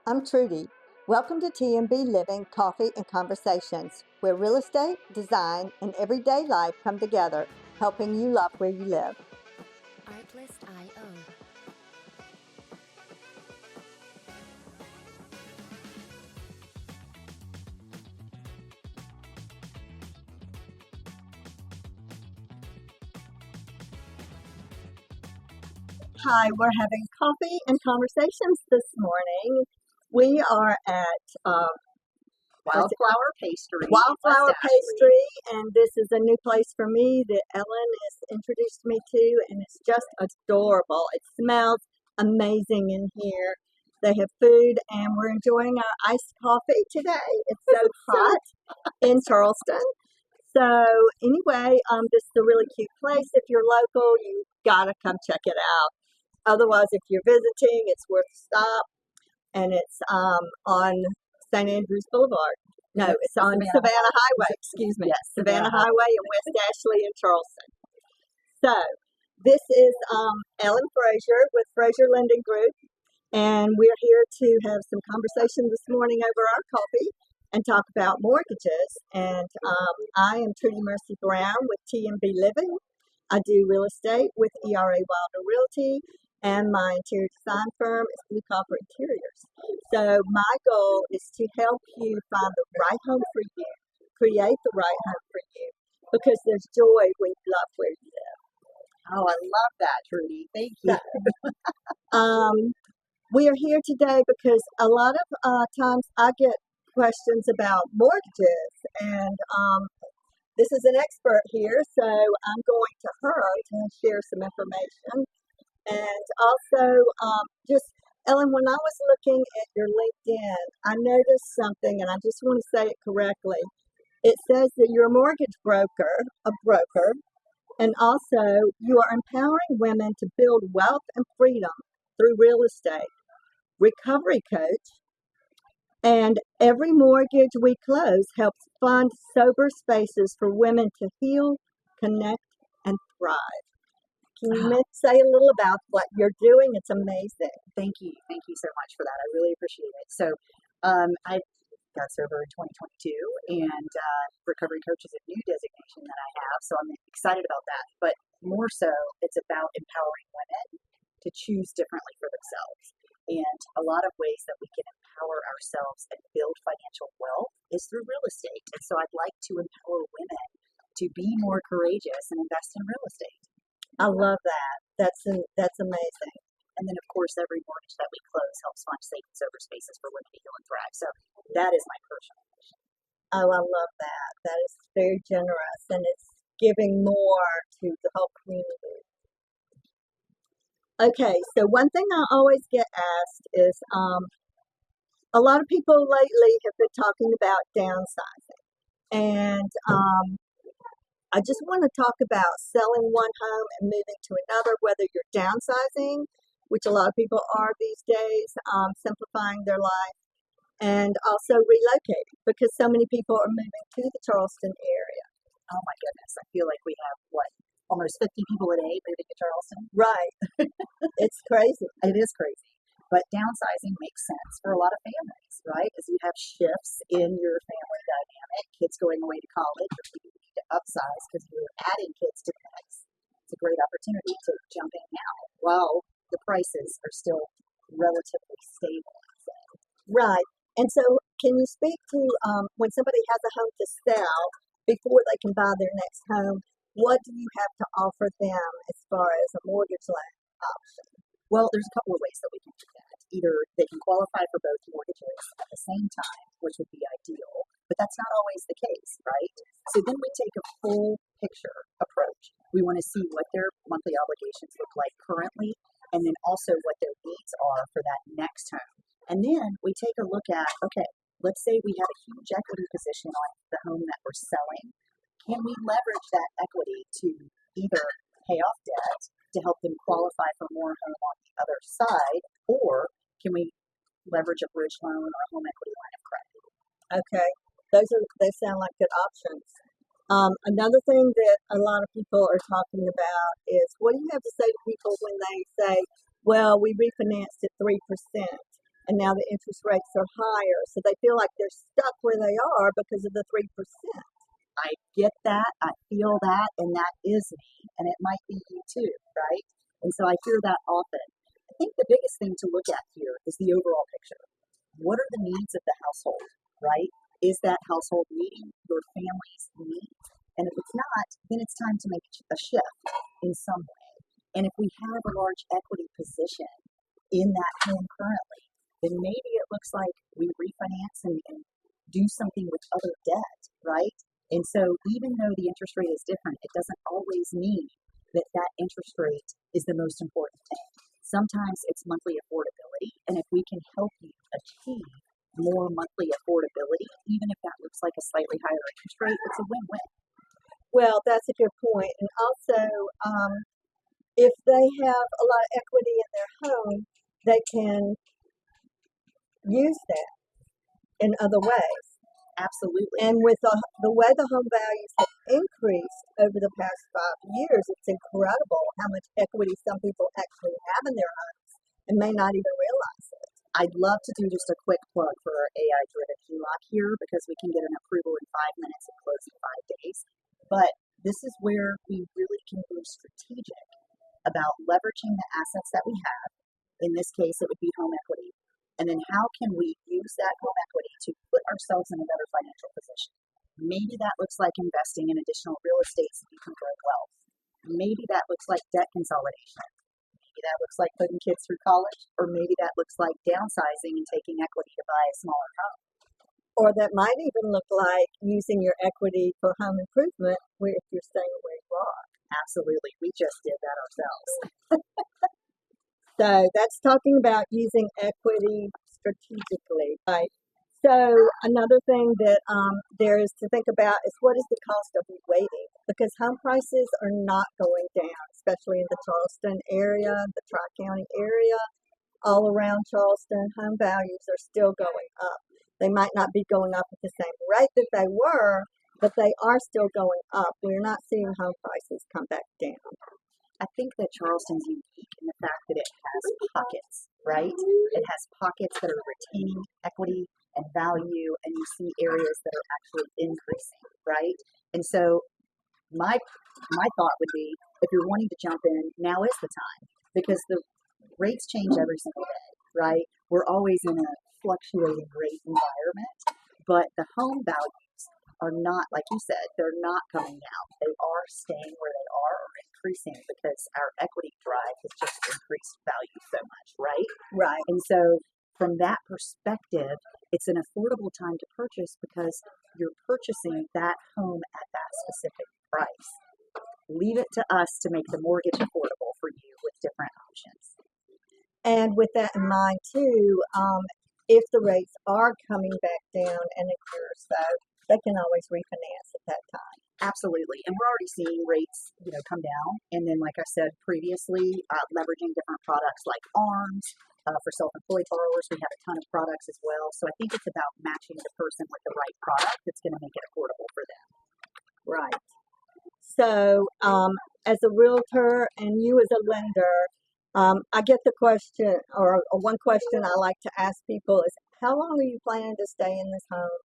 I'm Trudy. Welcome to TMB Living, Coffee, and Conversations, where real estate, design, and everyday life come together, helping you love where you live. Artlist.io. Hi, we're having coffee and conversations this morning. We are at Wildflower Pastry. Wildflower West Ashley. Pastry, and this is a new place for me that Ellen has introduced me to, and it's just adorable. It smells amazing in here. They have food, and we're enjoying our iced coffee today. It's so hot in Charleston. So anyway, this is a really cute place. If you're local, you gotta come check it out. Otherwise, if you're visiting, it's worth a stop. And it's on St. Andrews Boulevard. No, it's on Savannah Highway. Excuse me. Yes, Savannah Highway in West Ashley in Charleston. So this is Ellen Frazier with Frazier Lending Group, and we're here to have some conversation this morning over our coffee and talk about mortgages. And I am Trudy Mercy Brown with TMB Living. I do real estate with ERA Wilder Realty, and my interior design firm is Blue Copper Interiors. So my goal is to help you find the right home for you, create the right home for you, because there's joy when you love where you live. Oh, I love that, Trudy. Thank you. We are here today because a lot of times I get questions about mortgages, and this is an expert here, so I'm going to her to share some information. And also, just Ellen, when I was looking at your LinkedIn, I noticed something, and I just want to say it correctly. It says that you're a mortgage broker, and also you are empowering women to build wealth and freedom through real estate, recovery coach, and every mortgage we close helps fund sober spaces for women to heal, connect, and thrive. Can you say a little about what you're doing? It's amazing. Thank you. Thank you so much for that. I really appreciate it. So I got sober in 2022, and recovery coach is a new designation that I have. So I'm excited about that. But more so, it's about empowering women to choose differently for themselves. And a lot of ways that we can empower ourselves and build financial wealth is through real estate. And so I'd like to empower women to be more courageous and invest in real estate. I love that. That's amazing. And then, of course, every mortgage that we close helps fund safe and sober spaces for women to heal and thrive. So that is my personal mission. Oh, I love that. That is very generous, and it's giving more to the whole community. Okay, so one thing I always get asked is, a lot of people lately have been talking about downsizing, and I just want to talk about selling one home and moving to another, whether you're downsizing, which a lot of people are these days, simplifying their life, and also relocating, because so many people are moving to the Charleston area. Oh my goodness, I feel like we have, almost 50 people a day moving to Charleston? Right. It's crazy. It is crazy. But downsizing makes sense for a lot of families, right? As you have shifts in your family dynamic, kids going away to college, or people need to upsize because you're adding kids to the mix. It's a great opportunity to jump in now while the prices are still relatively stable. Right. And so can you speak to when somebody has a home to sell, before they can buy their next home, what do you have to offer them as far as a mortgage loan option? Well, there's a couple of ways that we can do that. Either they can qualify for both mortgages at the same time, which would be ideal, but that's not always the case, right? So then we take a full picture approach. We want to see what their monthly obligations look like currently, and then also what their needs are for that next home. And then we take a look at, okay, let's say we have a huge equity position on the home that we're selling. Can we leverage that equity to either pay off debt to help them qualify for more home on the other side, or can we leverage a bridge loan or a home equity line of credit? Okay, they sound like good options. Another thing that a lot of people are talking about is, what do you have to say to people when they say, well, we refinanced at 3%, and now the interest rates are higher, so they feel like they're stuck where they are because of the 3%. I get that, I feel that, and that is me, and it might be you too, right? And so I hear that often. I think the biggest thing to look at here is the overall picture. What are the needs of the household, right? Is that household meeting your family's needs? And if it's not, then it's time to make a shift in some way. And if we have a large equity position in that home currently, then maybe it looks like we refinance and do something with other debt, right? And so even though the interest rate is different, it doesn't always mean that that interest rate is the most important thing. Sometimes it's monthly affordability, and if we can help you achieve more monthly affordability, even if that looks like a slightly higher interest rate, it's a win-win. Well, that's a good point. And also, if they have a lot of equity in their home, they can use that in other ways. Absolutely. And with the way the home values have increased over the past 5 years, it's incredible how much equity some people actually have in their homes and may not even realize it. I'd love to do just a quick plug for our AI-driven HELOC here because we can get an approval in 5 minutes and close in 5 days. But this is where we really can be strategic about leveraging the assets that we have. In this case, it would be home equity. And then how can we use that home equity to put ourselves in a better financial position? Maybe that looks like investing in additional real estate so you can grow wealth. Maybe that looks like debt consolidation. Maybe that looks like putting kids through college, or maybe that looks like downsizing and taking equity to buy a smaller home. Or that might even look like using your equity for home improvement if you're staying where you are. Absolutely. We just did that ourselves. So that's talking about using equity strategically, right? So another thing that there is to think about is what is the cost of waiting? Because home prices are not going down, especially in the Charleston area, the Tri-County area, all around Charleston. Home values are still going up. They might not be going up at the same rate that they were, but they are still going up. We're not seeing home prices come back down. I think that Charleston's unique in the fact that it has pockets, right? It has pockets that are retaining equity and value, and you see areas that are actually increasing, right? And so my thought would be, if you're wanting to jump in, now is the time, because the rates change every single day, right? We're always in a fluctuating rate environment, but the home values are not, like you said, they're not coming down. They are staying where they are or increasing because our equity drive has just increased value so much, right? Right. And so from that perspective, it's an affordable time to purchase because you're purchasing that home at that specific price. Leave it to us to make the mortgage affordable for you with different options. And with that in mind too, if the rates are coming back down in a year or so, they can always refinance at that time. Absolutely. And we're already seeing rates, come down. And then, like I said previously, leveraging different products like ARMs. For self-employed borrowers, we have a ton of products as well. So I think it's about matching the person with the right product that's going to make it affordable for them. Right. So as a realtor and you as a lender, I get the question, or one question I like to ask people is, how long are you planning to stay in this home?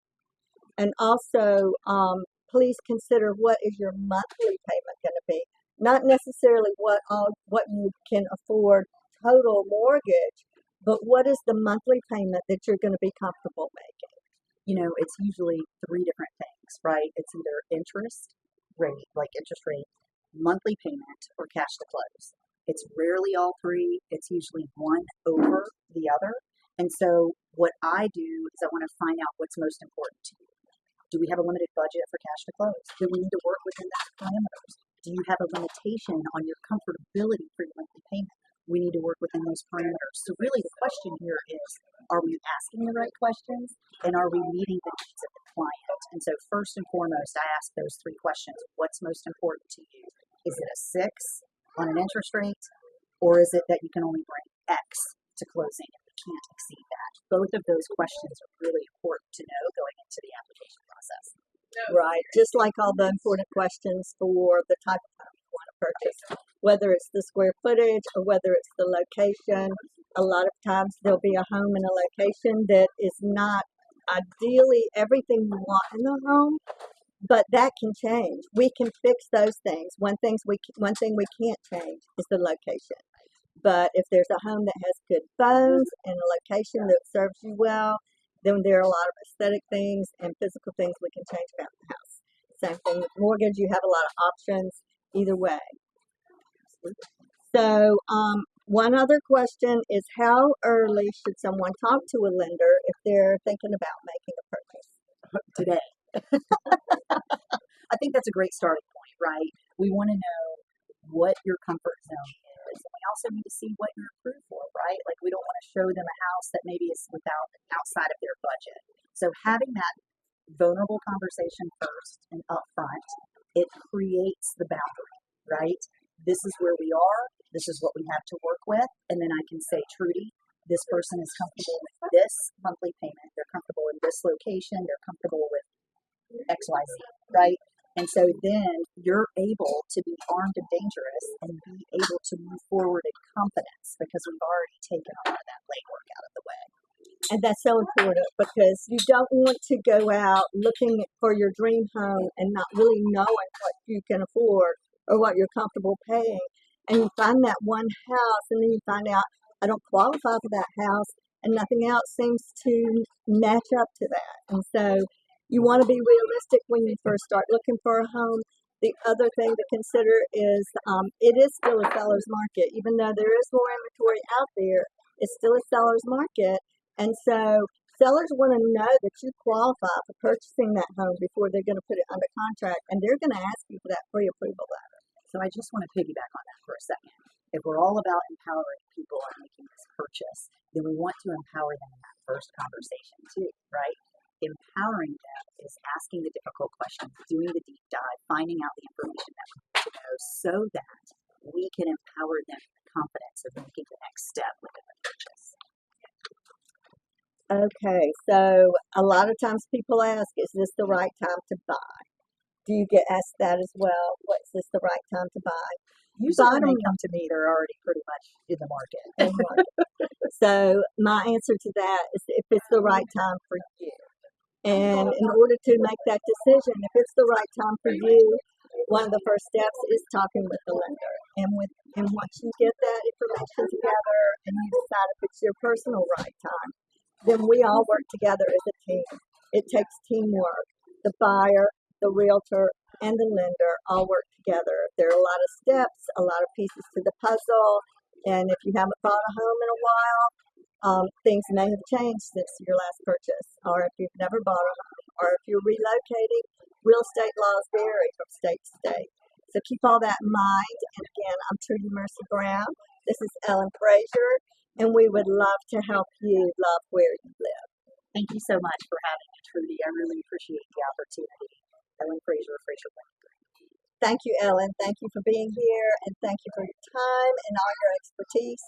And also, please consider what is your monthly payment going to be. Not necessarily what you can afford total mortgage, but what is the monthly payment that you're going to be comfortable making? It's usually 3 different things, right? It's either interest rate, monthly payment, or cash to close. It's rarely all 3. It's usually one over the other. And so what I do is I want to find out what's most important to you. Do we have a limited budget for cash to close? Do we need to work within those parameters? Do you have a limitation on your comfortability for your monthly payment? We need to work within those parameters. So really the question here is, are we asking the right questions, and are we meeting the needs of the client? And so first and foremost, I ask those 3 questions. What's most important to you? Is it a 6 on an interest rate, or is it that you can only bring X to closing and we can't exceed that? Both of those questions are really important to know going into the application process. Right. Just like all the important questions for the type of home you want to purchase, whether it's the square footage or whether it's the location A lot of times there'll be a home in a location that is not ideally everything you want in the home, but that can change. We can fix those things. One thing we can't change is the location. But if there's a home that has good bones and a location that serves you well, then there are a lot of aesthetic things and physical things we can change about the house. Same thing with mortgage. You have a lot of options either way. So, one other question is, how early should someone talk to a lender if they're thinking about making a purchase? Today. I think that's a great starting point, right? We want to know what your comfort zone is. And we also need to see what you're approved for, right? Like, we don't want to show them a house that maybe is outside of their budget. So having that vulnerable conversation first and upfront, it creates the boundary, right? This is where we are. This is what we have to work with. And then I can say, Trudy, this person is comfortable with this monthly payment. They're comfortable in this location. They're comfortable with XYZ, right? And so then you're able to be armed and dangerous and be able to move forward in confidence because we've already taken a lot of that legwork out of the way. And that's so important because you don't want to go out looking for your dream home and not really knowing what you can afford or what you're comfortable paying. And you find that one house and then you find out, I don't qualify for that house, and nothing else seems to match up to that. And so you want to be realistic when you first start looking for a home. The other thing to consider is it is still a seller's market. Even though there is more inventory out there, it's still a seller's market. And so sellers want to know that you qualify for purchasing that home before they're going to put it under contract, and they're going to ask you for that pre-approval letter. So I just want to piggyback on that for a second. If we're all about empowering people and making this purchase, then we want to empower them in that first conversation too, right? Empowering them is asking the difficult questions, doing the deep dive, finding out the information that we need to know so that we can empower them in the confidence of making the next step within the purchase. Okay, so a lot of times people ask, is this the right time to buy? Do you get asked that as well? What, is this the right time to buy? Usually when they come to me, they're already pretty much in the market. So my answer to that is if it's the right time for you. And in order to make that decision, if it's the right time for you, one of the first steps is talking with the lender. And once you get that information together and you decide if it's your personal right time, then we all work together as a team. It takes teamwork. The buyer, the realtor, and the lender all work together. There are a lot of steps, a lot of pieces to the puzzle, and if you haven't bought a home in a while, things may have changed since your last purchase, or if you've never bought a home, or if you're relocating, real estate laws vary from state to state. So keep all that in mind. And again, I'm Trudy Mercy Brown. This is Ellen Frazier, and we would love to help you love where you live. Thank you so much for having me, Trudy. I really appreciate the opportunity. Ellen Frazier, Frazier. Thank you, Ellen. Thank you for being here, and thank you for your time and all your expertise.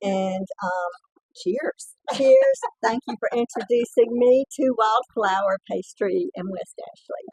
And cheers. Cheers. Thank you for introducing me to Wildflower Pastry in West Ashley.